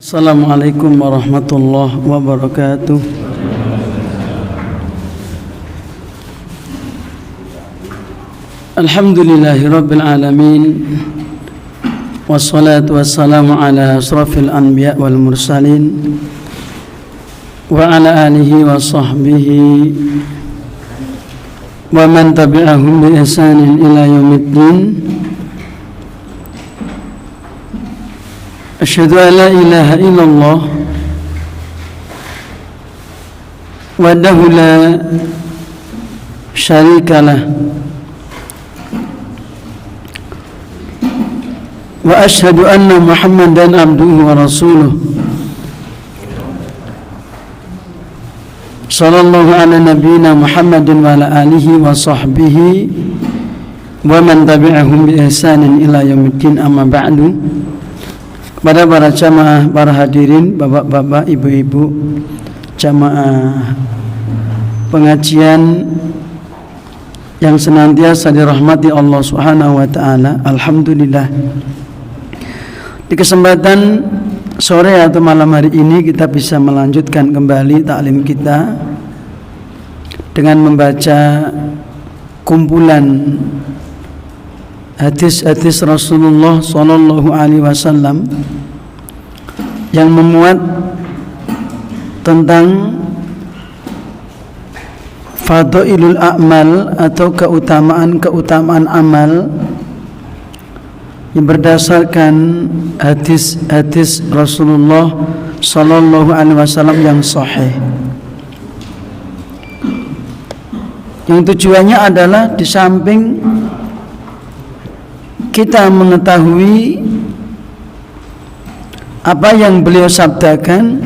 Assalamualaikum warahmatullahi wabarakatuh. Alhamdulillahi rabbil alamin. Wassalatu wassalamu ala asrafil anbiya wal mursalin wa ala alihi wa sahbihi wa man tabi'ahum bi ihsanin ila yaumiddin. Asyhadu an la ilaha illallah wahdahu la syarika lah wa asyhadu anna Muhammadan abduhu wa rasuluh sallallahu ala nabiyyina Muhammadin wa ala alihi wa sahbihi wa man tabi'ahum bi ihsanin ila yaumiddin, amma ba'du. Kepada para jamaah, para hadirin, bapak-bapak, ibu-ibu, jamaah pengajian yang senantiasa dirahmati Allah Subhanahu wa taala. Alhamdulillah. Di kesempatan sore atau malam hari ini kita bisa melanjutkan kembali taklim kita dengan membaca kumpulan hadis-hadis Rasulullah sallallahu alaihi wasallam yang memuat tentang fadailul a'mal atau keutamaan amal yang berdasarkan hadis-hadis Rasulullah sallallahu alaihi wasallam yang sahih, yang tujuannya adalah di samping kita mengetahui apa yang beliau sabdakan,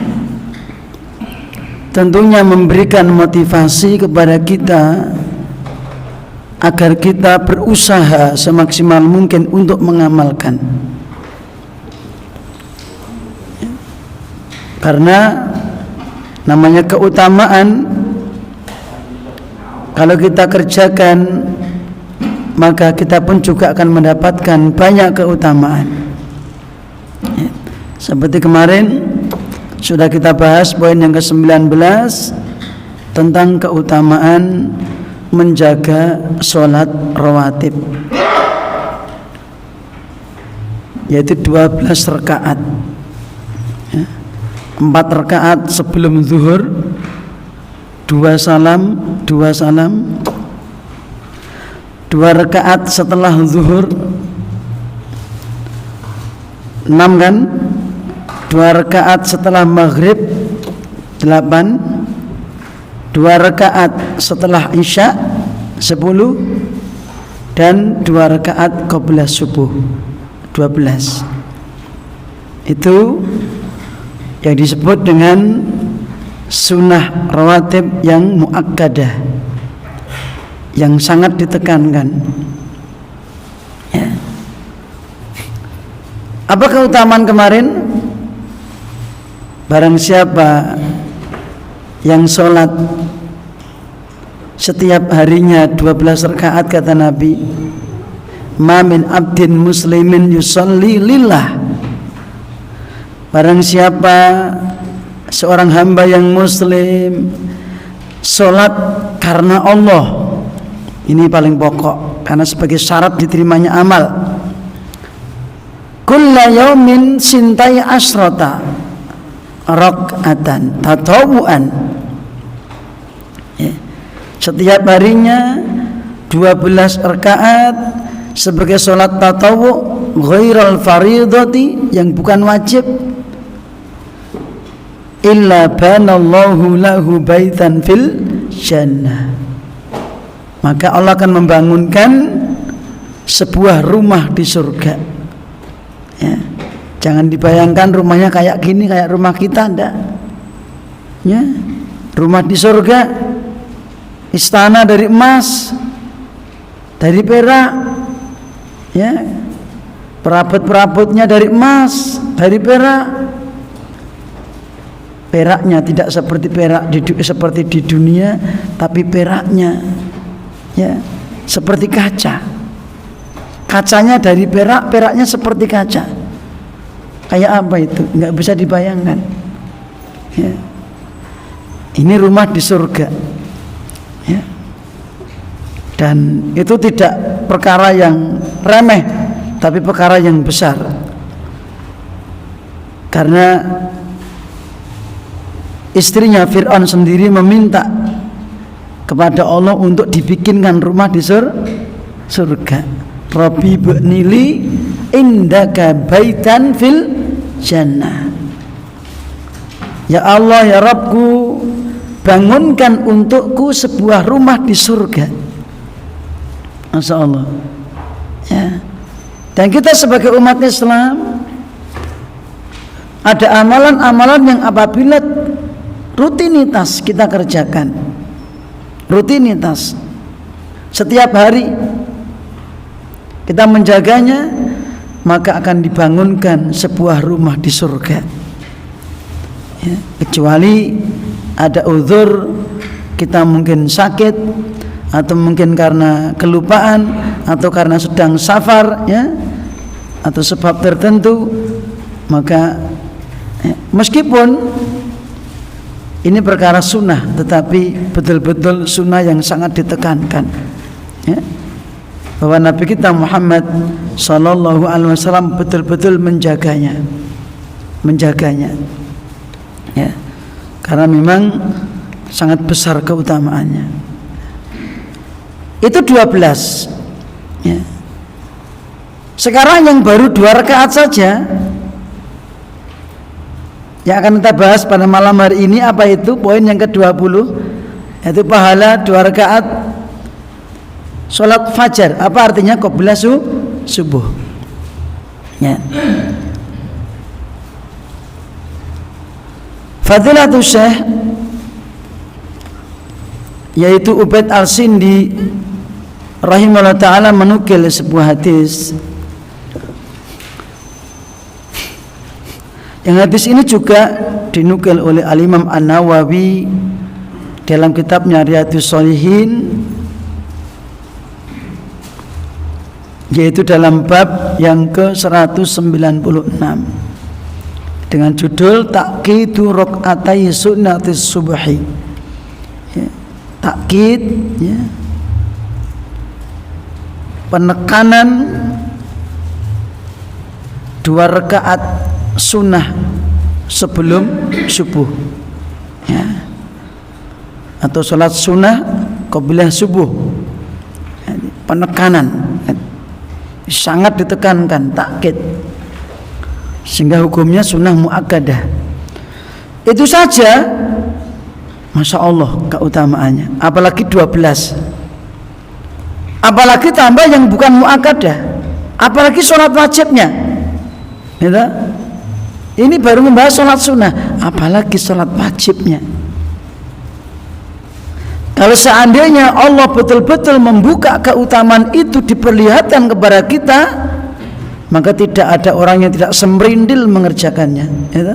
tentunya memberikan motivasi kepada kita agar kita berusaha semaksimal mungkin untuk mengamalkan. Karena namanya keutamaan, kalau kita kerjakan maka kita pun juga akan mendapatkan banyak keutamaan. Seperti kemarin sudah kita bahas poin yang ke-19 tentang keutamaan menjaga sholat rawatib, yaitu 12 rakaat, 4 rakaat sebelum zuhur, 2 salam, 2 rakaat setelah zuhur, 6 kan, 2 rakaat setelah maghrib, 8, 2 rakaat setelah isya, 10, dan 2 rakaat qabla subuh, 12. Itu yang disebut dengan sunnah rawatib yang muakkadah, yang sangat ditekankan. Ya. Apa keutamaan kemarin? Barang siapa yang sholat setiap harinya 12 rakaat, kata Nabi, ma min abdin muslimin yusalli lillah, barang siapa seorang hamba yang muslim sholat karena Allah, ini paling pokok karena sebagai syarat diterimanya amal. Kulla yaumin sintai asrata rak'atan tatawuan, ya. Setiap harinya 12 rakaat sebagai sholat tatawu ghairal faridati, yang bukan wajib. Illa banallahu lahu baitan fil jannah, maka Allah akan membangunkan sebuah rumah di surga. Ya. Jangan dibayangkan rumahnya kayak gini, kayak rumah kita, enggak. Ya. Rumah di surga, istana dari emas, dari perak, ya. Perabot-perabotnya dari emas, dari perak. Peraknya tidak seperti di dunia, tapi peraknya, ya, seperti kaca. Kacanya dari perak, peraknya seperti kaca. Kayak apa itu? Nggak bisa dibayangkan. Ya. Ini rumah di surga. Ya. Dan itu tidak perkara yang remeh, tapi perkara yang besar. Karena istrinya Fir'aun sendiri meminta kepada Allah untuk dibikinkan rumah di surga. Rabbi b'nili indaka baitan fil jannah. Ya Allah, ya Rabbku, bangunkan untukku sebuah rumah di surga. Masya Allah. Ya. Dan kita sebagai umat Islam ada amalan-amalan yang apabila rutinitas kita kerjakan, rutinitas setiap hari kita menjaganya, maka akan dibangunkan sebuah rumah di surga. Ya, kecuali ada uzur, kita mungkin sakit, atau mungkin karena kelupaan, atau karena sedang safar, ya, atau sebab tertentu, maka ya, meskipun ini perkara sunnah, tetapi betul-betul sunnah yang sangat ditekankan, ya, bahwa Nabi kita Muhammad Sallallahu Alaihi Wasallam betul-betul menjaganya, ya, karena memang sangat besar keutamaannya. Itu 12, ya. Sekarang yang baru 2 rakaat saja yang akan kita bahas pada malam hari ini, apa itu? Poin yang ke-20, yaitu pahala 2 rakaat sholat fajar. Apa artinya? Qabla subuh, ya. Fadilatul Syekh, yaitu Ubaid Al-Sindi rahimahullah ta'ala, menukil sebuah hadis. Yang hadis ini juga dinukil oleh Al-Imam An-Nawawi dalam kitabnya Riyadhus Shalihin, yaitu dalam bab yang ke-196 dengan judul Ta'kidu Raq'atai Sunnatis Subhi. Ya, takkid, ya, penekanan 2 rakaat sunnah sebelum subuh, ya, atau sholat sunnah qabla subuh. Ya, penekanan, ya, sangat ditekankan, takkid, sehingga hukumnya sunnah muakkadah. Itu saja, Masya Allah keutamaannya. Apalagi 12, apalagi tambah yang bukan muakkadah, apalagi sholat wajibnya, gitu. Ini baru membahas sholat sunnah, apalagi sholat wajibnya. Kalau seandainya Allah betul-betul membuka keutamaan itu, diperlihatkan kepada kita, maka tidak ada orang yang tidak semrindil mengerjakannya, gitu.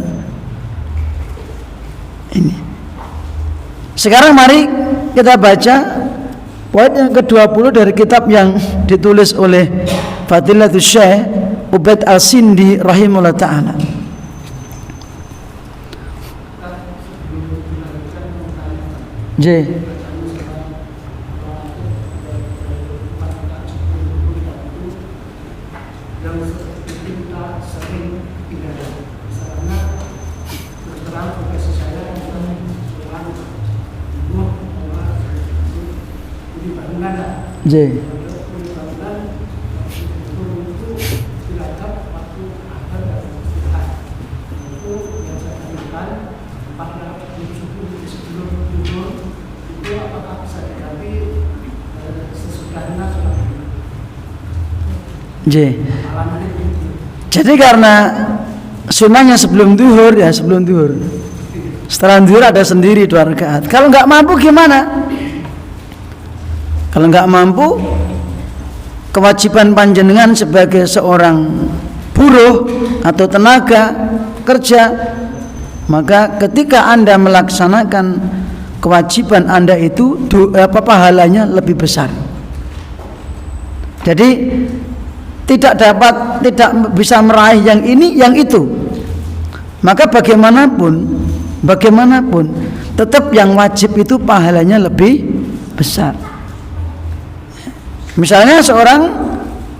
Ini. Sekarang mari kita baca poin yang ke-20 dari kitab yang ditulis oleh Fadilatul Syekh Ubaid Al-Sindi rahimahullah ta'ala. J. J. J. Jadi karena sunnahnya sebelum duhur, ya sebelum duhur. Setelah duhur ada sendiri 2 rakaat. Kalau nggak mampu gimana? Kalau nggak mampu, kewajiban panjenengan sebagai seorang buruh atau tenaga kerja, maka ketika Anda melaksanakan kewajiban Anda itu, pahalanya lebih besar. Jadi tidak bisa meraih yang ini, yang itu, maka bagaimanapun tetap yang wajib itu pahalanya lebih besar. Misalnya seorang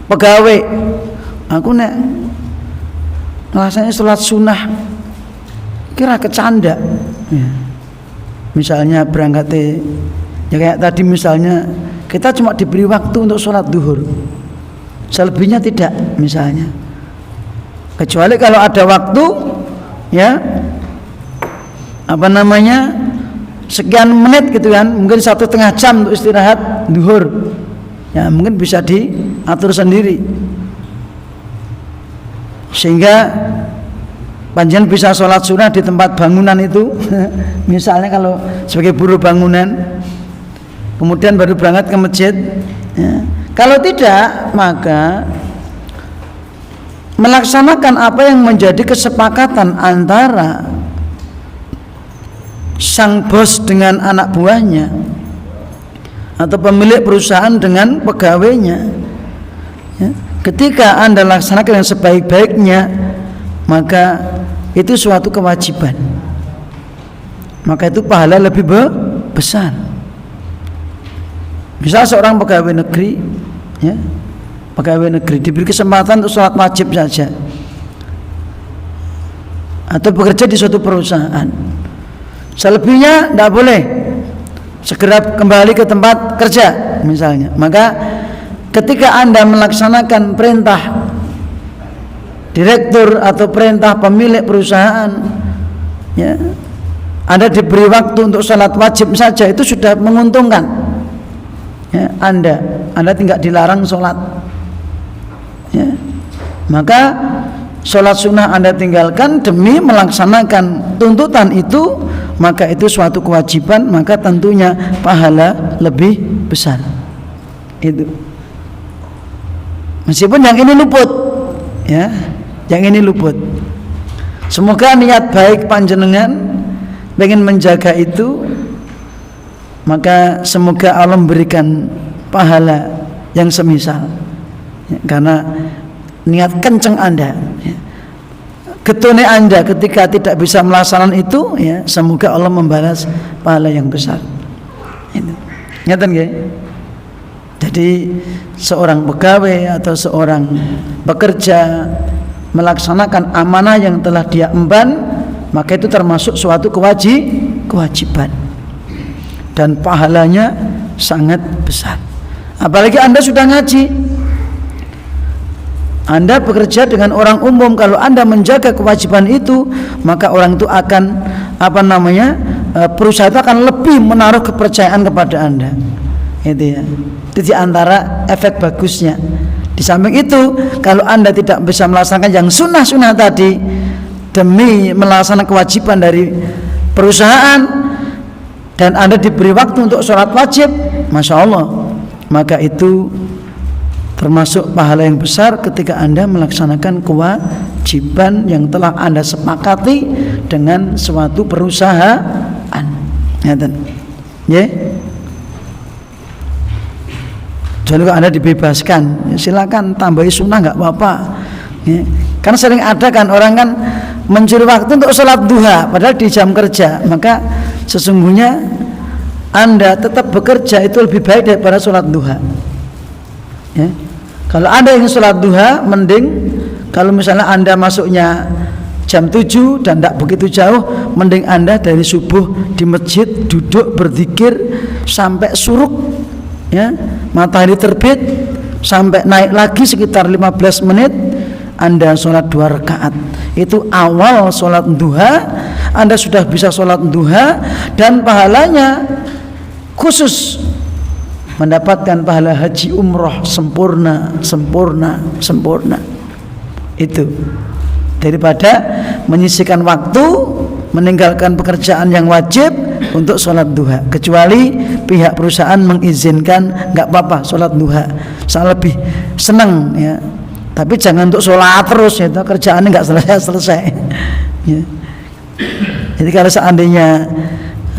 pegawai, aku nek rasanya sholat sunnah kira kecanda ya. Misalnya berangkat ya kayak tadi, misalnya kita cuma diberi waktu untuk sholat duhur, selebihnya tidak misalnya, kecuali kalau ada waktu ya sekian menit gitu kan, mungkin 1,5 jam untuk istirahat duhur ya, mungkin bisa diatur sendiri sehingga panjenengan bisa sholat sunnah di tempat bangunan itu misalnya kalau sebagai buruh bangunan, kemudian baru berangkat ke masjid ya. Kalau tidak, maka melaksanakan apa yang menjadi kesepakatan antara sang bos dengan anak buahnya atau pemilik perusahaan dengan pegawainya ya. Ketika Anda laksanakan yang sebaik-baiknya, maka itu suatu kewajiban, maka itu pahala lebih besar. Misal seorang pegawai negeri ya, pegawai negeri diberi kesempatan untuk sholat wajib saja, atau bekerja di suatu perusahaan, selebihnya tidak boleh, segera kembali ke tempat kerja misalnya. Maka ketika Anda melaksanakan perintah direktur atau perintah pemilik perusahaan ya, Anda diberi waktu untuk sholat wajib saja, itu sudah menguntungkan ya, Anda tidak dilarang sholat ya. Maka sholat sunnah Anda tinggalkan demi melaksanakan tuntutan itu, maka itu suatu kewajiban, maka tentunya pahala lebih besar. Itu meskipun yang ini luput ya, yang ini luput. Semoga niat baik panjenengan ingin menjaga itu, maka semoga Allah memberikan pahala yang semisal ya, karena niat kenceng Anda ya. Getune Anda ketika tidak bisa melaksanakan itu ya, semoga Allah membalas pahala yang besar. Ngeten nggih? Jadi seorang pegawai atau seorang bekerja melaksanakan amanah yang telah dia emban, maka itu termasuk suatu kewajiban dan pahalanya sangat besar. Apalagi Anda sudah ngaji, Anda bekerja dengan orang umum, kalau Anda menjaga kewajiban itu, maka orang itu akan perusahaan itu akan lebih menaruh kepercayaan kepada Anda. Itu ya. Itu di antara efek bagusnya. Di samping itu, kalau Anda tidak bisa melaksanakan yang sunnah-sunnah tadi demi melaksanakan kewajiban dari perusahaan, dan Anda diberi waktu untuk sholat wajib, Masya Allah, maka itu termasuk pahala yang besar ketika Anda melaksanakan kewajiban yang telah Anda sepakati dengan suatu perusahaan. Ngeten. Nggih. Jadi kalau Anda dibebaskan, ya silakan tambahi sunnah, nggak apa-apa ya. Karena sering ada kan orang kan mencuri waktu untuk sholat duha padahal di jam kerja, maka sesungguhnya Anda tetap bekerja itu lebih baik daripada sholat duha ya. Kalau Anda ingin sholat duha, mending kalau misalnya Anda masuknya jam 7 dan tidak begitu jauh, mending Anda dari subuh di masjid duduk berzikir sampai suruk ya, matahari terbit, sampai naik lagi sekitar 15 menit Anda sholat 2 rakaat. Itu awal sholat duha, Anda sudah bisa sholat duha, dan pahalanya khusus mendapatkan pahala haji umroh sempurna itu, daripada menyisihkan waktu meninggalkan pekerjaan yang wajib untuk sholat duha. Kecuali pihak perusahaan mengizinkan, nggak apa-apa sholat duha, saya lebih senang ya, tapi jangan untuk sholat terus ya, kerjaannya nggak selesai ya. Jadi kalau seandainya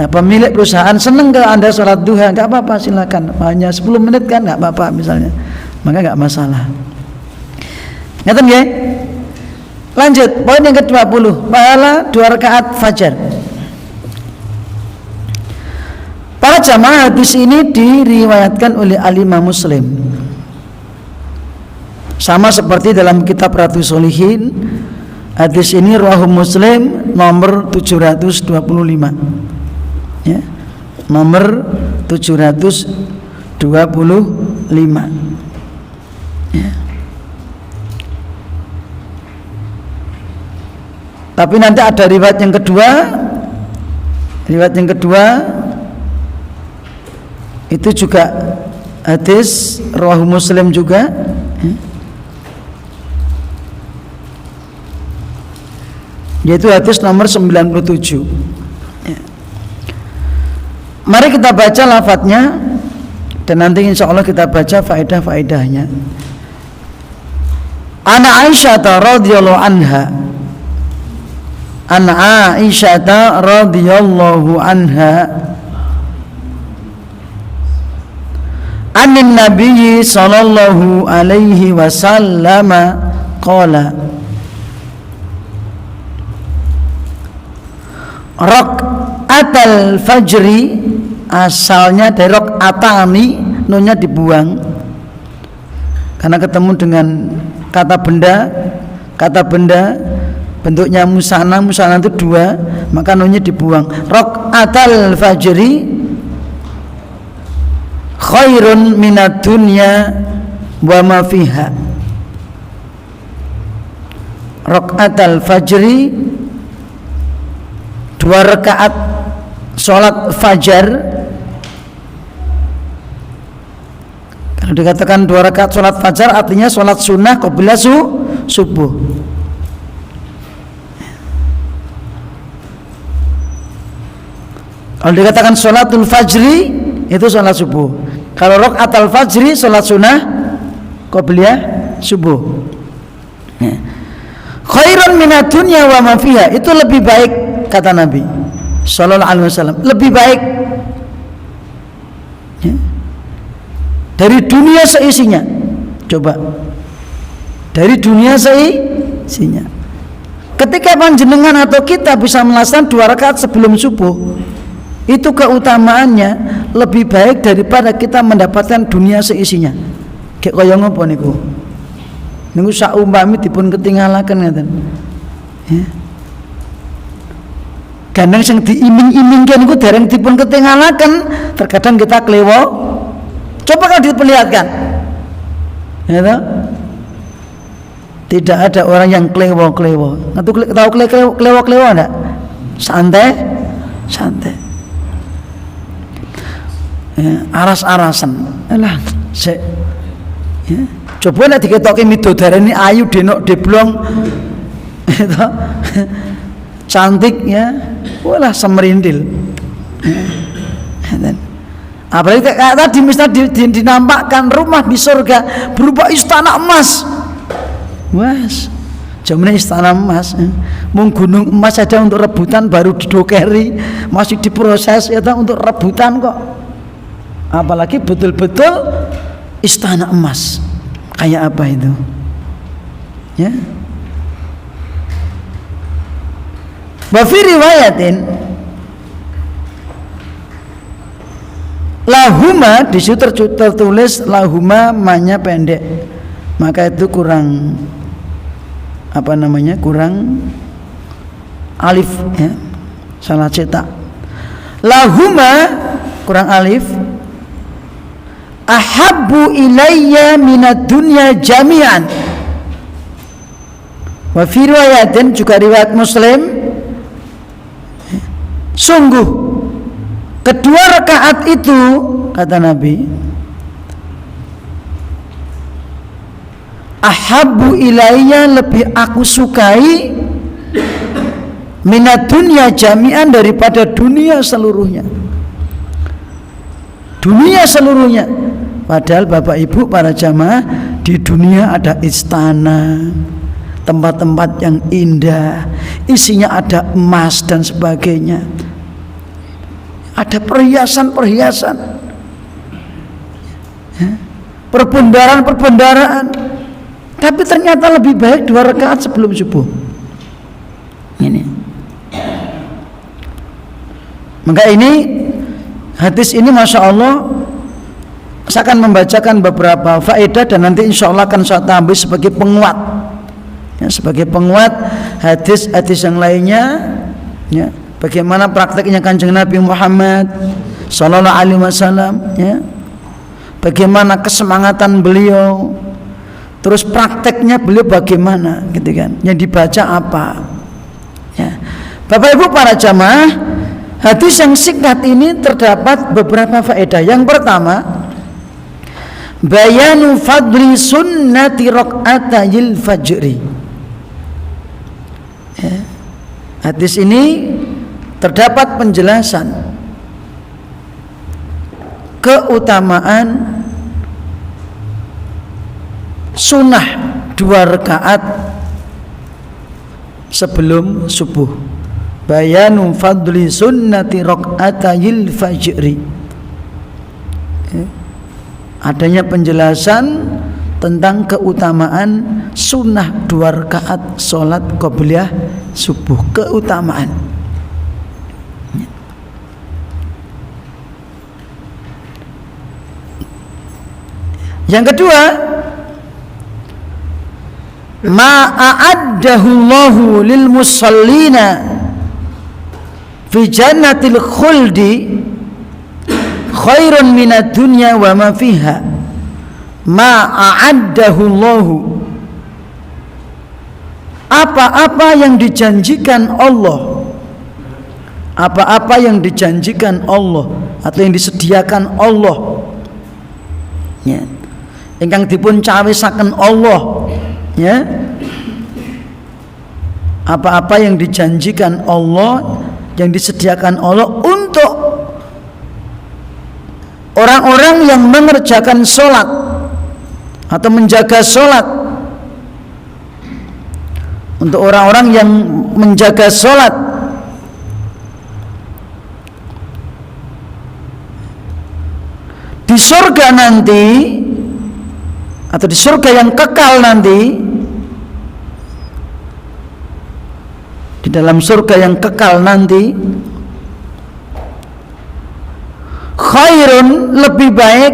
pemilik perusahaan senang kalau Anda sholat duha, nggak apa-apa, silakan, hanya 10 menit kan nggak apa-apa misalnya, maka nggak masalah. Ngeten ya. Lanjut, poin yang ke-20, pahala 2 rakaat fajar. Para jamaah, hadis ini diriwayatkan oleh Al-Imam Muslim. Sama seperti dalam kitab Riyadhus Shalihin, hadis ini riwayat Muslim nomor 725. Ya. Nomor 725. Ya. Tapi nanti ada riwayat yang kedua. Riwayat yang kedua itu juga hadis riwayat Muslim juga. Yaitu hadis nomor 97. Ya. Mari kita baca lafadznya dan nanti insya Allah kita baca faedah-faedahnya. Ana Aisyah radhiyallahu anha. An Aisyah radhiyallahu anha anin Nabi sallallahu alaihi wasallam qala raqatal fajri, asalnya dari raqatani, nunnya dibuang karena ketemu dengan kata benda bentuknya musanna itu 2, maka nunnya dibuang. Raqatal fajri khairun minad dunya wa ma fiha. Raqatal fajri, 2 rakaat sholat fajar. Kalau dikatakan 2 rakaat sholat fajar artinya sholat sunnah qabla subuh. Kalau dikatakan sholatul fajri itu sholat subuh. Kalau raqatul fajri sholat sunnah qabla subuh. Khairun minad dunya wa ma fiha, itu lebih baik, kata Nabi sallallahu alaihi wasallam, lebih baik ya, dari dunia seisinya. Coba, dari dunia seisinya. Ketika panjenengan atau kita bisa melaksanakan 2 rakaat sebelum subuh, itu keutamaannya lebih baik daripada kita mendapatkan dunia seisinya. Kayak kaya ngopo niku? Niku saumpami dipun ketinggalaken ngaten. Ya. Gandeng sing diiming-imingkan niku dereng dipun ketinggalaken, terkadang kita klewo. Coba kalau diperlihatkan. Ya toh? Tidak ada orang yang klewo-klewo. Tahu klewo-klewo enggak? Santai. Ya, aras-arasan. Alah, ya. Coba nek diketoke midodareni ayu denok deblong. Itu cantik ya. Walah semerindil. Ya. Apalagi kayak tadi misalnya dinampakkan rumah di surga berupa istana emas. Mas, jamannya istana emas. Mung gunung emas saja untuk rebutan baru didokeri, masih diproses ya untuk rebutan kok. Apalagi betul-betul istana emas. Kayak apa itu? Ya. Wa fi riwayatin lahuma, di situ tertulis lahuma, ma-nya pendek. Maka itu kurang kurang alif ya. Salah cetak. Lahuma kurang alif. Ahabbu ilayya minad dunya jami'an. Wa fi riwayatin, juga riwayat Muslim, sungguh kedua rakaat itu, kata Nabi, ahabbu ilayya, lebih aku sukai, minad dunya jami'an, daripada dunia seluruhnya. Dunia seluruhnya. Padahal Bapak Ibu para jamaah, di dunia ada istana, tempat-tempat yang indah, isinya ada emas dan sebagainya, ada perhiasan-perhiasan, perbendaharaan. Tapi ternyata lebih baik 2 rakaat sebelum subuh. Ini. Maka ini hadis ini masya Allah, saya akan membacakan beberapa faedah dan nanti insya Allah akan saya tambah sebagai penguat, ya, sebagai penguat hadis-hadis yang lainnya, ya, bagaimana prakteknya Kanjeng Nabi Muhammad Sallallahu Alaihi Wasallam, ya, bagaimana kesemangatan beliau, terus prakteknya beliau bagaimana, gitu kan? Yang dibaca apa? Ya. Bapak Ibu para jamaah, hadis yang singkat ini terdapat beberapa faedah. Yang pertama, bayanu fadli sunnati raq'atayil fajri. Ya. Hadis ini terdapat penjelasan keutamaan sunnah 2 rakaat sebelum subuh. Bayanu fadli sunnati raq'atayil fajri. Adanya penjelasan tentang keutamaan sunnah 2 rakaat sholat qobliyah subuh. Keutamaan. Yang kedua, ma'a'addahu Allahu lil musallina fi jannatil khuldi khairun minad dunya wa ma fiha. Ma'a'addahu Allahu, apa-apa yang dijanjikan Allah, apa-apa yang dijanjikan Allah atau yang disediakan Allah, ya, ingkang dipun cawisaken Allah, ya, apa-apa yang dijanjikan Allah, yang disediakan Allah untuk orang-orang yang mengerjakan sholat atau menjaga sholat, untuk orang-orang yang menjaga sholat, di surga nanti atau di surga yang kekal nanti, di dalam surga yang kekal nanti, khairun, lebih baik,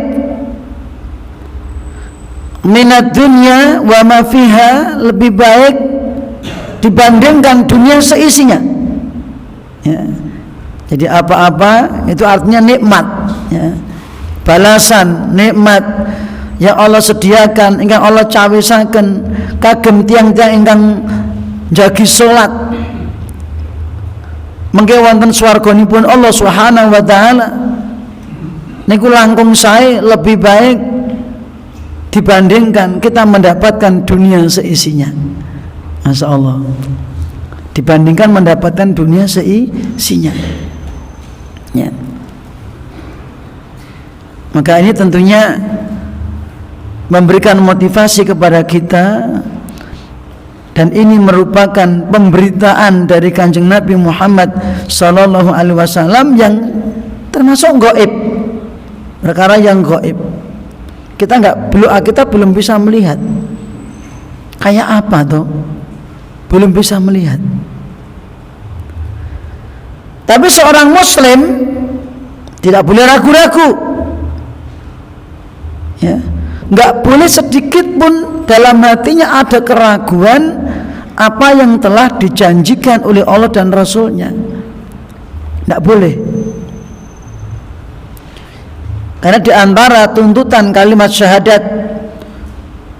minad dunya wa ma fiha, lebih baik dibandingkan dunia seisinya, ya. Jadi apa-apa itu artinya nikmat, ya, balasan nikmat yang Allah sediakan, ingkang Allah cawisaken kagem tiang-tiang ingkang njagi salat, mengke wonten swarganipun Allah Subhanahu wa taala niku langkung sae, lebih baik dibandingkan kita mendapatkan dunia seisinya. Masya Allah, dibandingkan mendapatkan dunia seisinya, ya. Maka ini tentunya memberikan motivasi kepada kita, dan ini merupakan pemberitaan dari Kanjeng Nabi Muhammad Sallallahu Alaihi Wasallam yang termasuk gaib, perkara yang gaib. Kita belum bisa melihat kayak apa tuh, belum bisa melihat. Tapi seorang muslim tidak boleh ragu-ragu, ya, nggak boleh sedikit pun dalam hatinya ada keraguan apa yang telah dijanjikan oleh Allah dan Rasulnya. Nggak boleh. Karena di antara tuntutan kalimat syahadat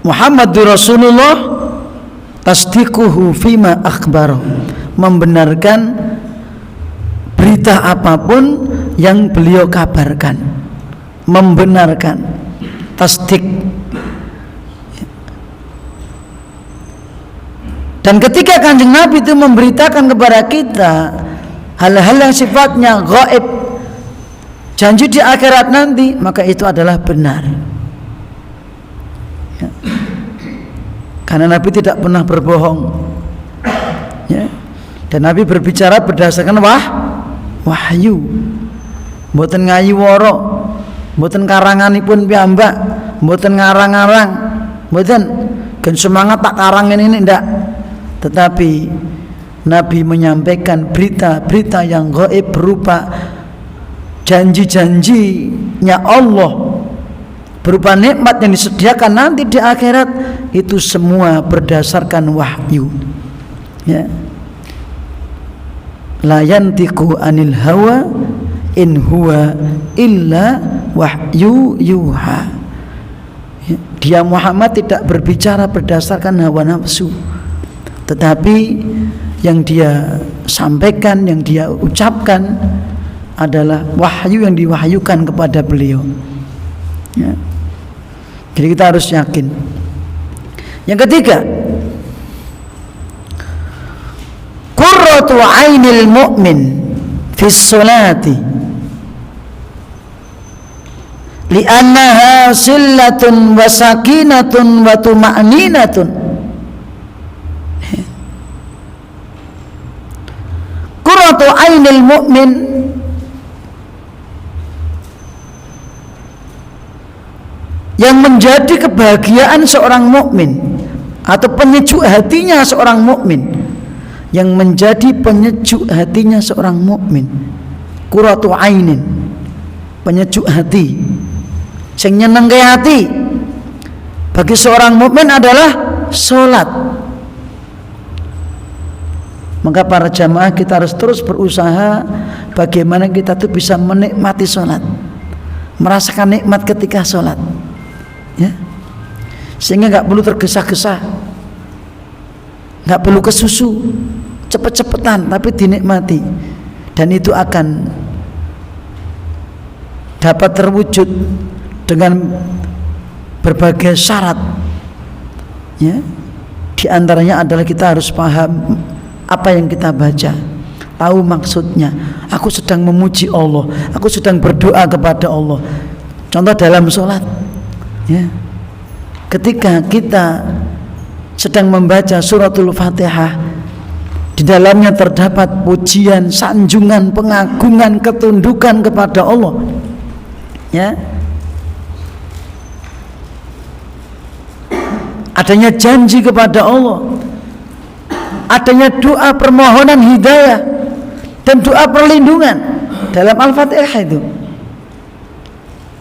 Muhammadur Rasulullah tasdiquhu fima akhbaro, membenarkan berita apapun yang beliau kabarkan, membenarkan, tasdik. Dan ketika Kanjeng Nabi itu memberitakan kepada kita hal-hal yang sifatnya gaib, janji di akhirat nanti, maka itu adalah benar, ya. Karena Nabi tidak pernah berbohong, ya. Dan Nabi berbicara berdasarkan wahyu, mboten ngayiwara, mboten karanganipun piyambak, mboten ngarang-ngarang, mboten gen semangat tak karang ini ndak, tetapi Nabi menyampaikan berita-berita yang gaib berupa janji-janjinya Allah, berupa nikmat yang disediakan nanti di akhirat, itu semua berdasarkan wahyu. Ya. La yantiqu anil hawa in huwa illa wahyu yuha. Ya. Dia Muhammad tidak berbicara berdasarkan hawa nafsu, tetapi yang dia sampaikan, yang dia ucapkan adalah wahyu yang diwahyukan kepada beliau. Ya. Jadi kita harus yakin. Yang ketiga, qurratu ainil mu'min fis sholati li'annaha sillatun wa sakinatun wa tuma'ninatun. Qurratu ainil mu'min, yang menjadi kebahagiaan seorang mukmin atau penyejuk hatinya seorang mukmin, yang menjadi penyejuk hatinya seorang mukmin, qurratu ainin, penyejuk hati, sing nyenengke hati bagi seorang mukmin adalah salat. Maka para jamaah kita harus terus berusaha bagaimana kita tuh bisa menikmati salat, merasakan nikmat ketika salat. Ya, sehingga nggak perlu tergesa-gesa, nggak perlu kesusu, cepet-cepetan, tapi dinikmati, dan itu akan dapat terwujud dengan berbagai syarat. Ya, di antaranya adalah kita harus paham apa yang kita baca, tahu maksudnya. Aku sedang memuji Allah, aku sedang berdoa kepada Allah. Contoh dalam sholat. Ya. Ketika kita sedang membaca suratul Fatihah, di dalamnya terdapat pujian, sanjungan, pengagungan, ketundukan kepada Allah. Ya. Adanya janji kepada Allah, adanya doa permohonan hidayah dan doa perlindungan dalam Al-Fatihah itu.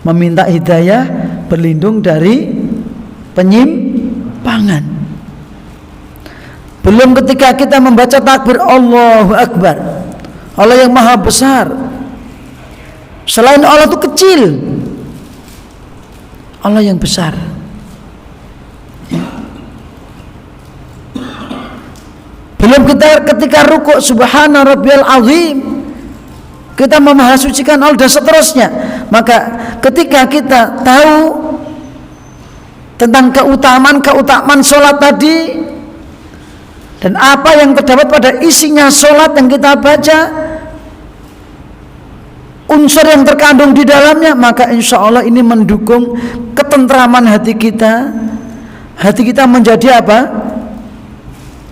Meminta hidayah, berlindung dari penyimpangan. Belum ketika kita membaca takbir Allahu Akbar, Allah yang maha besar, selain Allah itu kecil, Allah yang besar. Belum kita ketika rukuk subhana rabbiyal azim, kita memahasucikan Allah dan seterusnya. Maka ketika kita tahu tentang keutamaan sholat tadi dan apa yang terdapat pada isinya sholat yang kita baca, unsur yang terkandung di dalamnya, maka insya Allah ini mendukung ketentraman hati kita. Hati kita menjadi apa?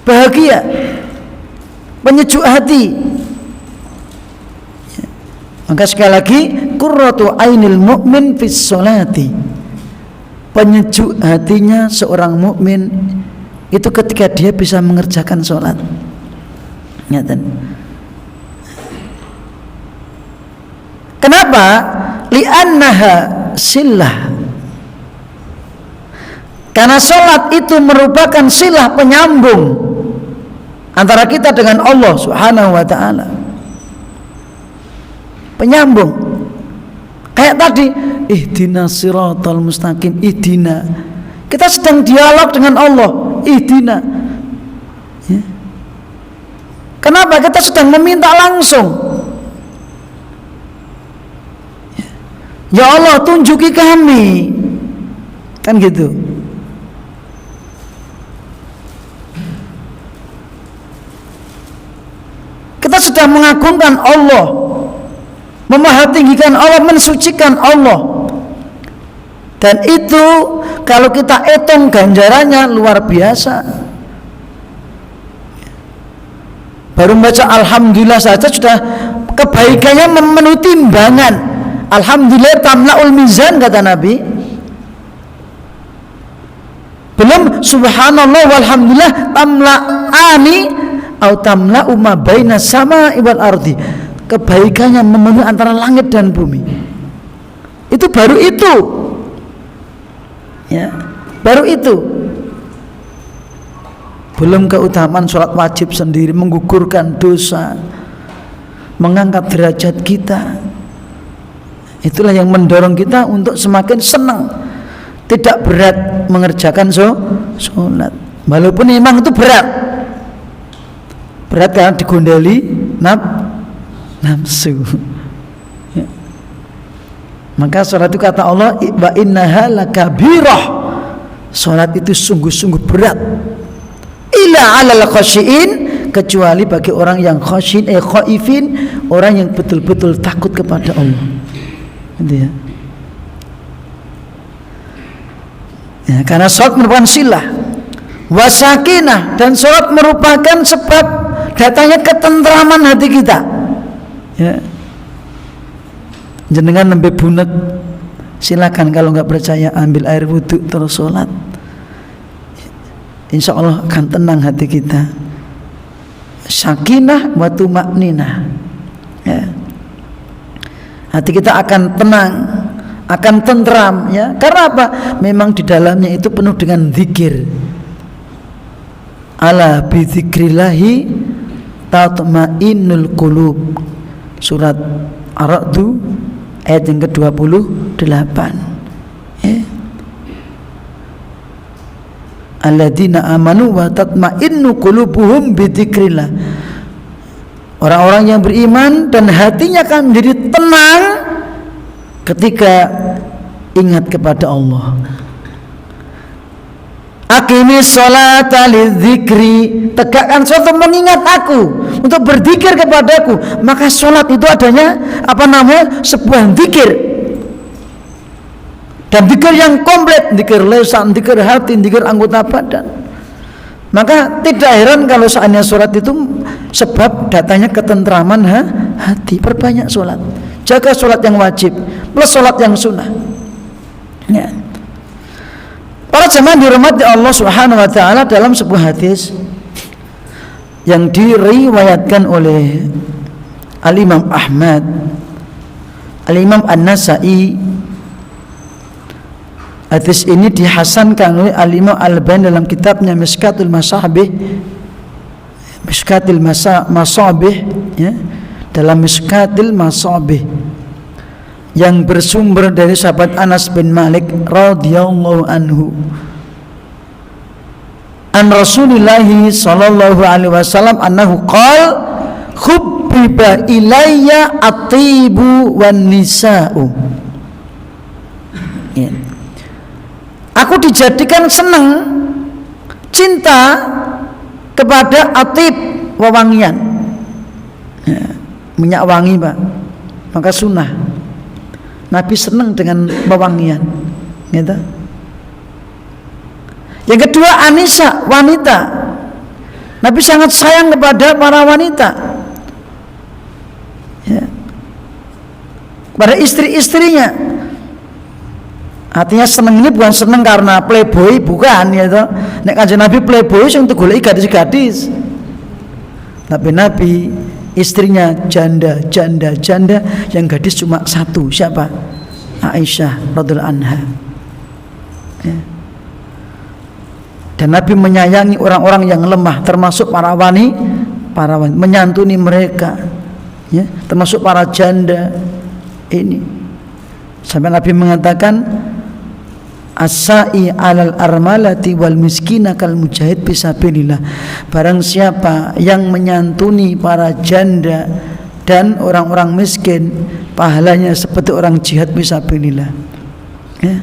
Bahagia, penyejuk hati. Maka sekali lagi, qurratu ainil mu'min fis sholati, penyejuk hatinya seorang mukmin itu ketika dia bisa mengerjakan sholat. Ingat. Kenapa? Li'annaha silah. Karena sholat itu merupakan silah penyambung antara kita dengan Allah Subhanahu wa ta'ala. Penyambung. Kayak tadi, ihdinas siratal mustaqim, ihdina. Kita sedang dialog dengan Allah, ihdina. Ya. Kenapa? Kita sedang meminta langsung. Ya Allah, tunjuki kami. Kan gitu. Kita sedang mengagungkan Allah, memahatinggikan Allah, mensucikan Allah. Dan itu kalau kita hitung ganjarannya luar biasa. Baru baca alhamdulillah saja sudah kebaikannya memenuhi timbangan. Alhamdulillah tamla'ul mizan, kata Nabi. Belum subhanallah walhamdulillah tamla'ani au tamla'u ma baina sama'i wal ardi, kebaikannya memenuhi antara langit dan bumi. Itu baru itu, ya, baru itu. Belum keutamaan sholat wajib sendiri, menggugurkan dosa, mengangkat derajat kita. Itulah yang mendorong kita untuk semakin senang, tidak berat mengerjakan sholat. Walaupun memang itu berat karena digondeli nafsu. Ya. Maka sholat itu kata Allah, wa innaha lakabirah, sholat itu sungguh-sungguh berat. Illa 'alal khashiin, kecuali bagi orang yang khaifin, orang yang betul-betul takut kepada Allah. Gitu ya. Ya, karena sholat merupakan silah wasakinah, dan sholat merupakan sebab datangnya ketentraman hati kita. Ya. Jenengan nembe bunek, silakan kalau nggak percaya ambil air wudhu terus sholat. Insya Allah akan tenang hati kita. Sakinah wa tumakninah. Ya. Hati kita akan tenang, akan tentram, ya. Karena apa? Memang di dalamnya itu penuh dengan zikir. Ala bi dzikrillahi tatma'innul qulub. Surat Ar-Ra'd ayat yang ke-28. Ya. Alladzina amanu wa tatma'innu qulubuhum bi dzikrillah. Orang-orang yang beriman dan hatinya akan menjadi tenang ketika ingat kepada Allah. Aqimis sholata lidzikri, tegakkan sholat untuk mengingat aku, untuk berzikir kepadaku. Maka sholat itu adanya sebuah zikir, dan zikir yang komplit, zikir lisan, zikir hati, zikir anggota badan. Maka tidak heran kalau seandainya sholat itu sebab datanya ketentraman hati. Perbanyak sholat, jaga sholat yang wajib plus sholat yang sunnah. Ya. Para jemaah dirahmati Allah Subhanahu wa taala, dalam sebuah hadis yang diriwayatkan oleh Al-Imam Ahmad, Al-Imam An-Nasa'i, hadis ini dihasankan oleh Al-Imam Al-Albani dalam kitabnya Mishkatul Masabih, ya, dalam Mishkatul Masabih, yang bersumber dari sahabat Anas bin Malik radhiyallahu anhu, an Rasulillah sallallahu alaihi wasallam annahu qala khubbiba ilayya at-tibu wan nisa'u. Ya. Aku dijadikan senang, cinta kepada atib, wewangian, ya, minyak wangi, Pak. Maka sunnah Nabi senang dengan wewangian, gitu. Yang kedua, anisa, wanita. Nabi sangat sayang kepada para wanita, ya, pada istri-istrinya. Artinya seneng ini bukan seneng karena playboy, bukan, ya toh. Nek Kanjeng Nabi playboy sing digoleki gadis-gadis. Tapi Nabi istrinya janda yang gadis cuma satu. Siapa? Aisyah radhiyallahu anha. Ya. Dan Nabi menyayangi orang-orang yang lemah, termasuk para wanita, menyantuni mereka, ya, termasuk para janda ini. Sampai Nabi mengatakan, as-sa'i 'alal armalati wal miskina kal mujahid fisabilillah. Barang siapa yang menyantuni para janda dan orang-orang miskin, pahalanya seperti orang jihad fisabilillah. Ya.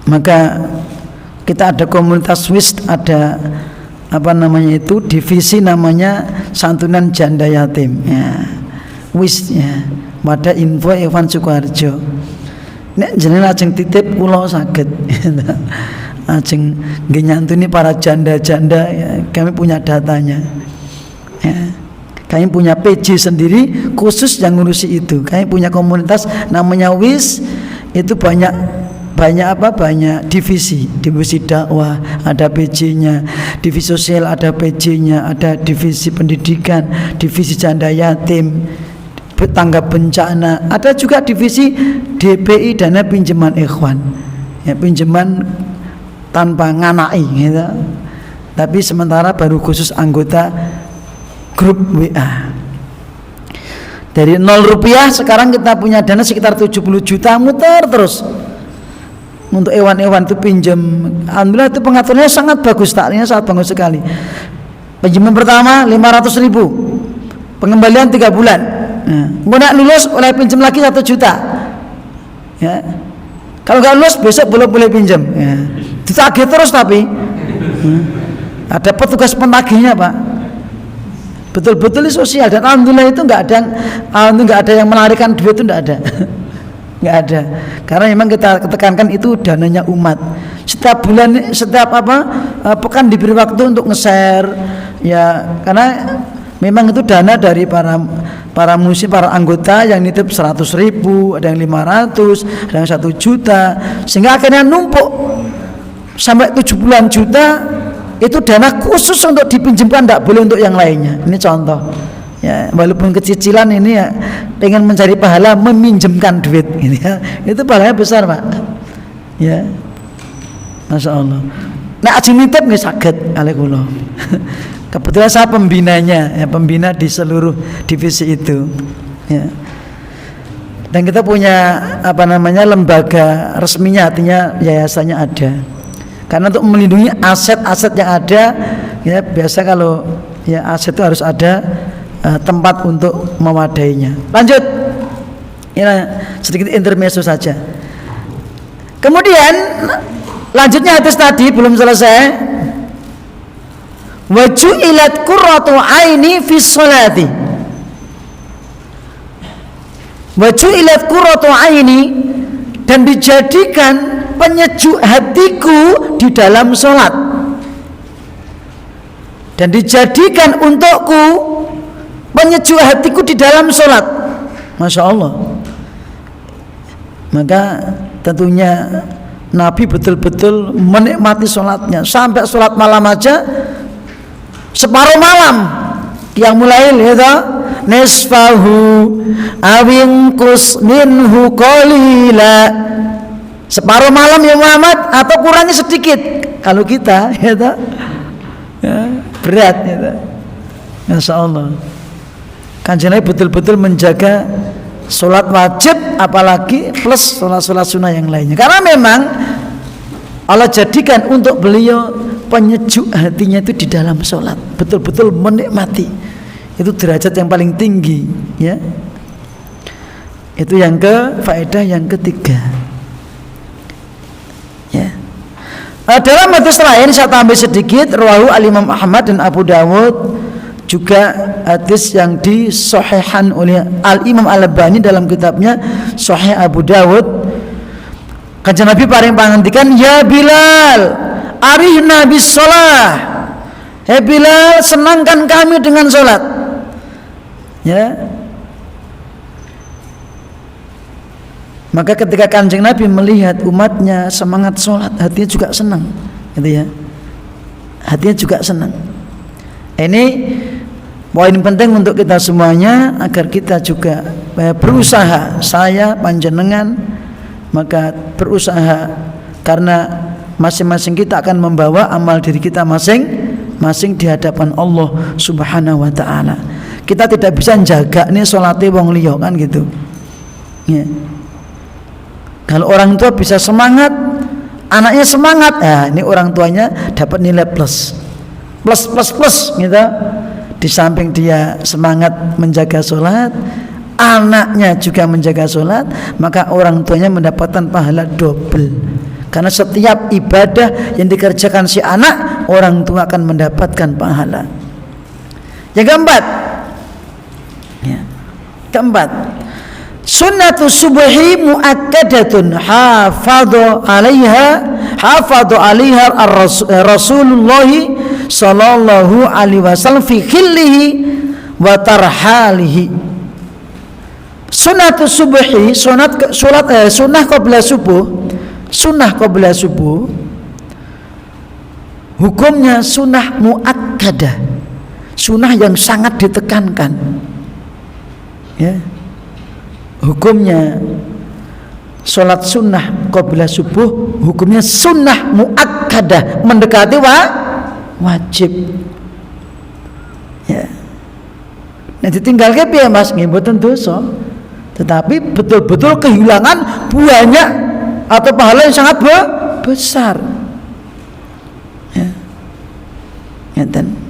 Maka kita ada komunitas WIS, ada divisi namanya santunan janda yatim, ya. WIS, ya. Pada info Evan Sukoharjo. Nek jenengan ajeng titip kula saged. Ajeng nggih nyantuni para janda-janda, ya, kami punya datanya. Ya. Kami punya PJ sendiri khusus yang ngurusi itu. Kami punya komunitas namanya WIS, itu banyak divisi dakwah, ada PJ-nya, divisi sosial, ada PJ-nya, ada divisi pendidikan, divisi janda yatim, tanggap bencana, ada juga divisi DPI, dana pinjaman ikhwan, ya, pinjaman tanpa nganai gitu. Tapi sementara baru khusus anggota grup WA. Dari 0 rupiah sekarang kita punya dana sekitar 70 juta muter terus untuk hewan-hewan itu pinjam. Alhamdulillah itu pengaturannya sangat bagus, taklinya sangat bagus sekali. Pinjaman pertama 500.000, pengembalian 3 bulan. Kemudian lulus oleh pinjam lagi 1 juta. Ya. Kalau nggak lulus besok belum boleh pinjam. Ya. Ditagih terus tapi ada petugas penagihnya Pak. Betul-betul sosial, dan alhamdulillah itu nggak ada yang melarikan duit, itu nggak ada. Nggak ada, karena memang kita tekankan itu dananya umat. Setiap bulan, setiap pekan diberi waktu untuk nge-share, ya, karena memang itu dana dari para muslim, para anggota yang nitip 100.000, ada yang 500, ada yang 1 juta, sehingga akhirnya numpuk sampai 70-an juta. Itu dana khusus untuk dipinjamkan, tidak boleh untuk yang lainnya. Ini contoh, ya, walaupun kecicilan ini ya, pengen mencari pahala meminjamkan duit, ini ya, itu pahalanya besar Pak. Ya, Masya Allah. Nah, aji nitip nggak sakit alaikullah. Kebetulan saya pembinanya, ya, pembina di seluruh divisi itu. Ya. Dan kita punya lembaga resminya, artinya yayasannya ada. Karena untuk melindungi aset-aset yang ada, ya, biasa kalau ya aset itu harus ada tempat untuk mewadainya. Lanjut, ya, sedikit intermezzo saja. Kemudian lanjutnya hadis tadi belum selesai. Wa ju'ilat qurratu aini fi sholati. Wa ju'ilat qurratu aini, dan dijadikan penyejuk hatiku di dalam sholat, dan dijadikan untukku penyejuk hatiku di dalam sholat. Masya Allah. Maka tentunya Nabi betul-betul menikmati sholatnya, sampai sholat malam aja separuh malam, yang mulai nisfahu awingkus minhu qalila, separuh malam ya Muhammad, atau kurangnya sedikit. Kalau kita ya, berat ya. Masya Allah. Kanjeng Nabi betul-betul menjaga sholat wajib, apalagi plus sholat-sholat sunnah yang lainnya. Karena memang Allah jadikan untuk beliau penyejuk hatinya itu di dalam sholat, betul-betul menikmati. Itu derajat yang paling tinggi, ya. Itu yang faedah yang ketiga. Dalam hadis lain saya tambah sedikit, rawahu al-Imam Ahmad dan Abu Dawud, juga hadis yang disahihkan oleh Al-Imam Al-Albani dalam kitabnya Sahih Abu Dawud. Kanjeng Nabi paring pangandikan, ya Bilal arihna bis shalah, hai Bilal senangkan kami dengan salat. Ya. Maka ketika Kanjeng Nabi melihat umatnya semangat sholat, hatinya juga senang, gitu ya. Hatinya juga senang. Ini poin penting untuk kita semuanya, agar kita juga berusaha, saya panjenengan, maka berusaha, karena masing-masing kita akan membawa amal diri kita masing-masing di hadapan Allah Subhanahu wa taala. Kita tidak bisa jaga nih sholatnya wong liya kan gitu. Ya. Kalau orang tua bisa semangat, anaknya semangat, ya ini orang tuanya dapat nilai plus gitu. Di samping dia semangat menjaga sholat, anaknya juga menjaga sholat, maka orang tuanya mendapatkan pahala double. Karena setiap ibadah yang dikerjakan si anak, orang tua akan mendapatkan pahala. Yang keempat, sunnatu subhi muakkadatun hafadhu alaiha Rasulullah sallallahu alaihi wasallam fi khillihi wa tarhalihi. Sunnatu subhi, sunnah qabla subuh hukumnya sunnah muakkadah, sunnah yang sangat ditekankan. Ya, hukumnya sholat sunnah qabla subuh hukumnya sunnah muakkadah, mendekati wajib. Ya, nah ditinggalkan piye Mas, nggih mboten dosa, tetapi betul-betul kehilangan banyak atau pahala yang sangat besar. Ya, ngeten.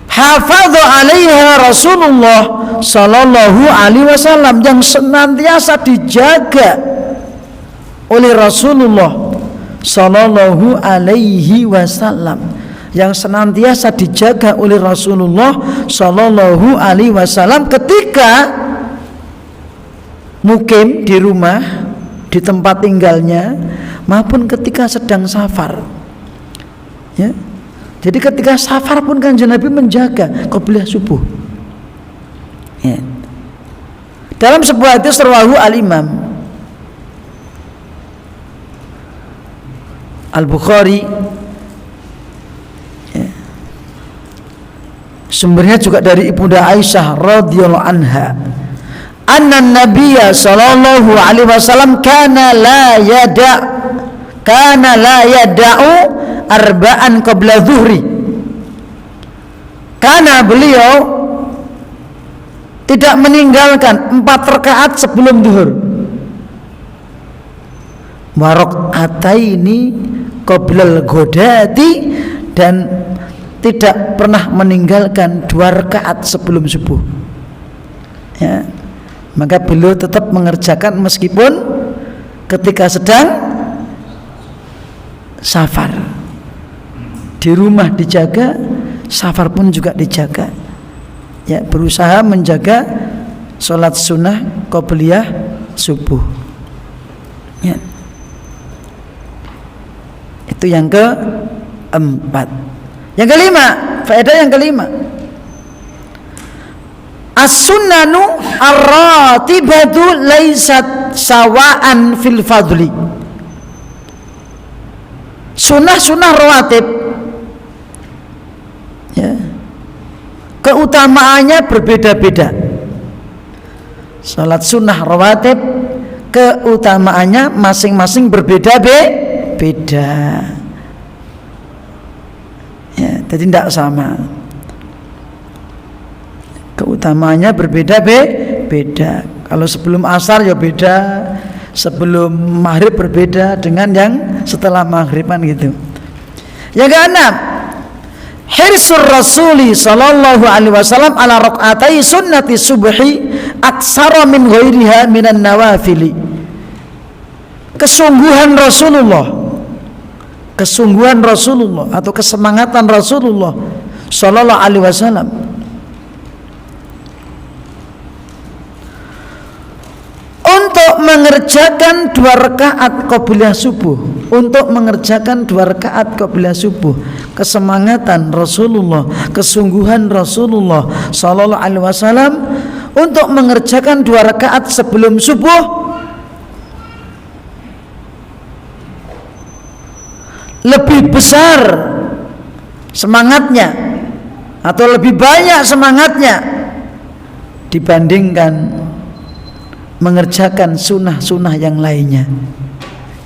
Hafadha 'alaiha Rasulullah sallallahu alaihi wasallam, yang senantiasa dijaga oleh Rasulullah sallallahu alaihi wasallam, yang senantiasa dijaga oleh Rasulullah sallallahu alaihi wasallam ketika mukim di rumah, di tempat tinggalnya, maupun ketika sedang safar. Ya. Jadi ketika safar pun Kanjeng Nabi menjaga qabla subuh. Ya. Dalam sebuah hadis rawahu al-Imam Al-Bukhari, ya, sumbernya juga dari Ibunda Aisyah radhiyallahu anha, anna Nabiyya sallallahu alaihi wasallam kana la yada'u arba'an qabla zuhri, karena beliau tidak meninggalkan 4 rakaat sebelum zuhur, wa raka'ataini qabla al-ghadati, dan tidak pernah meninggalkan 2 rakaat sebelum subuh. Ya, maka beliau tetap mengerjakan meskipun ketika sedang safar. Di rumah dijaga, safar pun juga dijaga. Ya, berusaha menjaga sholat sunnah qobliyah subuh. Ya. Itu yang keempat. Yang kelima, faedah yang kelima, as-sunnanu ar-ratibatu laisat sawa'an fil fadli. Sunnah-sunnah rawatib, ya, keutamaannya berbeda-beda. Salat sunnah rawatib keutamaannya masing-masing berbeda-beda. Ya, jadi tidak sama. Keutamaannya berbeda-beda. Kalau sebelum asar ya beda, sebelum maghrib berbeda dengan yang setelah maghriban gitu. Yang keenam, hirsur Rasuli sallallahu alaihi wasallam ala rakaatai sunnati subhi aksara min ghairiha minan nawafili. Kesungguhan Rasulullah atau kesemangatan Rasulullah sallallahu alaihi wasallam untuk mengerjakan 2 rakaat qabliyah subuh, untuk mengerjakan 2 rakaat qabliyah subuh. Kesemangatan Rasulullah, kesungguhan Rasulullah sallallahu alaihi wasallam untuk mengerjakan 2 rakaat sebelum subuh lebih besar semangatnya atau lebih banyak semangatnya dibandingkan mengerjakan sunnah-sunnah yang lainnya,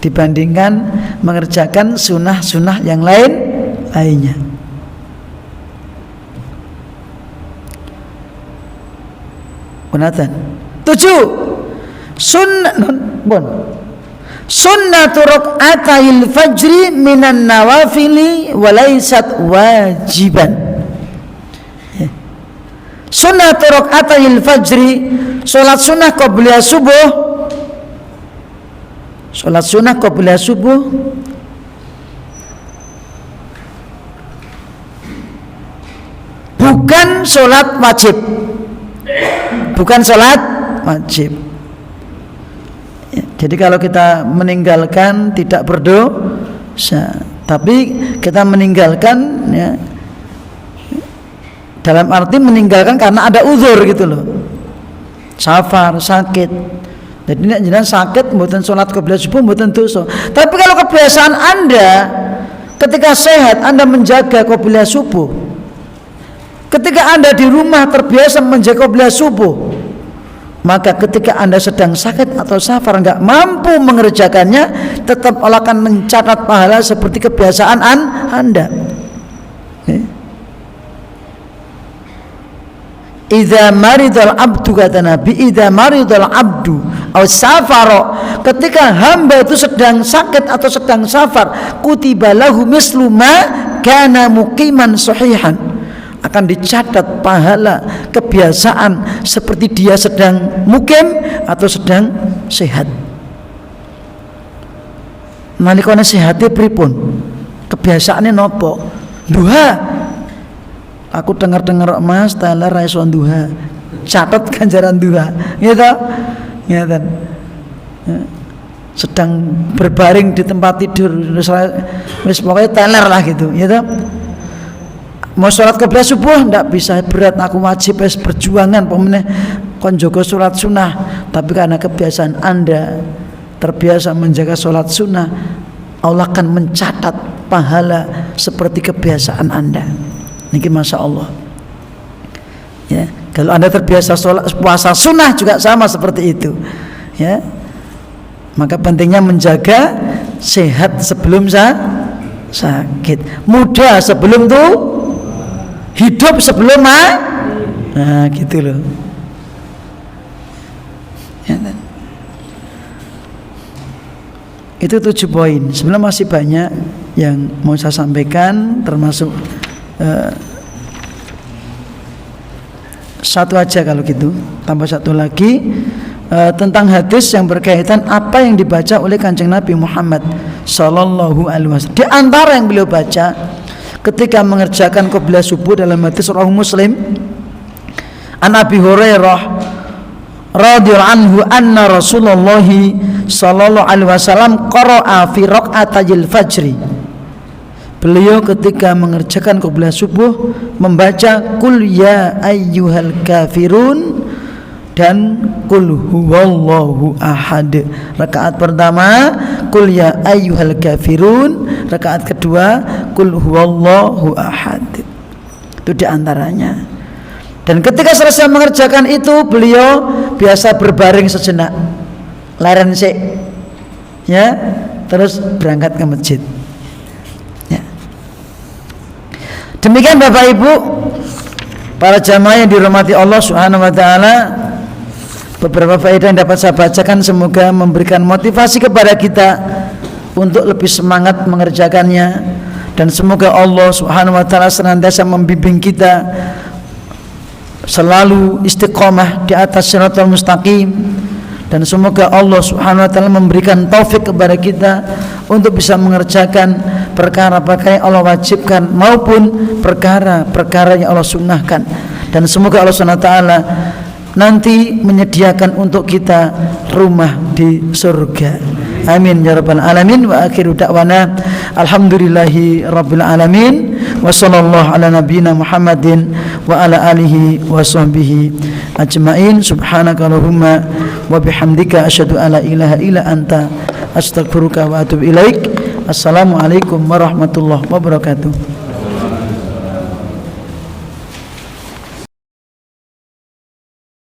dibandingkan mengerjakan sunnah-sunnah yang lainnya. Punten. 7. Sunnatu rak'atayil fajri minan nawafili walaysat wajiban. Sunnatu rak'atayil fajri, salat sunnah qabliyah subuh, salat sunnah qabliyah subuh bukan salat wajib, bukan salat wajib. Ya, jadi kalau kita meninggalkan tidak berdosa, tapi kita meninggalkan, ya, dalam arti meninggalkan karena ada uzur gitu loh, safar, sakit. Jadi nek jenengan sakit mboten salat qabliyah subuh mboten dosa. Tapi kalau kebiasaan Anda Ketika sehat Anda menjaga qobliyah subuh. Ketika Anda di rumah terbiasa menjaga qobliyah subuh, maka ketika Anda sedang sakit atau safar enggak mampu mengerjakannya, tetap Allah akan mencatat pahala seperti kebiasaan Anda. Idza maridal abdu, kata Nabi, idza maridal abdu aw safara, ketika hamba itu sedang sakit atau sedang safar, kutiba lahu mislu ma kana muqiman sahihan, akan dicatat pahala kebiasaan seperti dia sedang mukim atau sedang sehat. Nalikane sehate pripun? Kebiasaane nopo? Duha. Aku dengar-dengar Mas taala ra iso duha. Catat ganjaran duha. Gitu. Ngeten. Sedang berbaring di tempat tidur wis pokoknya teler lah gitu, gitu. Mau sholat qobliyah subuh ndak bisa, berat, aku wajib wis perjuangan pemene kon jaga sholat sunnah, tapi karena kebiasaan Anda terbiasa menjaga sholat sunnah, Allah akan mencatat pahala seperti kebiasaan Anda. Niki masya Allah. Ya, kalau Anda terbiasa sholat puasa sunnah juga sama seperti itu. Ya, maka pentingnya menjaga sehat sebelum sakit, muda sebelum tuh, hidup sebelum nah gitu loh. Ya, itu 7 poin. Sebenarnya masih banyak yang mau saya sampaikan, termasuk satu aja kalau gitu, tambah satu lagi tentang hadis yang berkaitan apa yang dibaca oleh Kanjeng Nabi Muhammad Sallallahu Alaihi Wasallam. Di antara yang beliau baca ketika mengerjakan qobliyah subuh dalam hadis Sahih Muslim, an Abi Hurairah radhiyallahu anhu anna Rasulullah Sallallahu Alaihi Wasallam qara'a fi raq'atayil fajri. Beliau ketika mengerjakan qobliyah subuh membaca qul ya ayyuhal kafirun dan qul huwallahu ahad. Rakaat pertama qul ya ayyuhal kafirun, rakaat kedua qul huwallahu ahad. Itu diantaranya. Dan ketika selesai mengerjakan itu, beliau biasa berbaring sejenak, leren sik, ya, terus berangkat ke masjid. Demikian Bapak Ibu, para jamaah yang dirahmati Allah Subhanahu wa taala, beberapa faedah yang dapat saya bacakan semoga memberikan motivasi kepada kita untuk lebih semangat mengerjakannya, dan semoga Allah Subhanahu wa taala senantiasa membimbing kita selalu istiqomah di atas shiratal mustaqim, dan semoga Allah Subhanahu wa taala memberikan taufik kepada kita untuk bisa mengerjakan perkara-perkara yang Allah wajibkan maupun perkara-perkara yang Allah sunnahkan, dan semoga Allah Subhanahu wa taala nanti menyediakan untuk kita rumah di surga. Amin ya rabbal alamin. Wa akhiru da'wana alhamdulillahi rabbil alamin. Wa sallallahu ala nabiyyina Muhammadin wa ala alihi wa sahbihi ajmain. Subhanaka Allahumma wa bihamdika asyhadu an la ilaha illa anta astaghfiruka wa atubu ilaik. Assalamualaikum warahmatullahi wabarakatuh.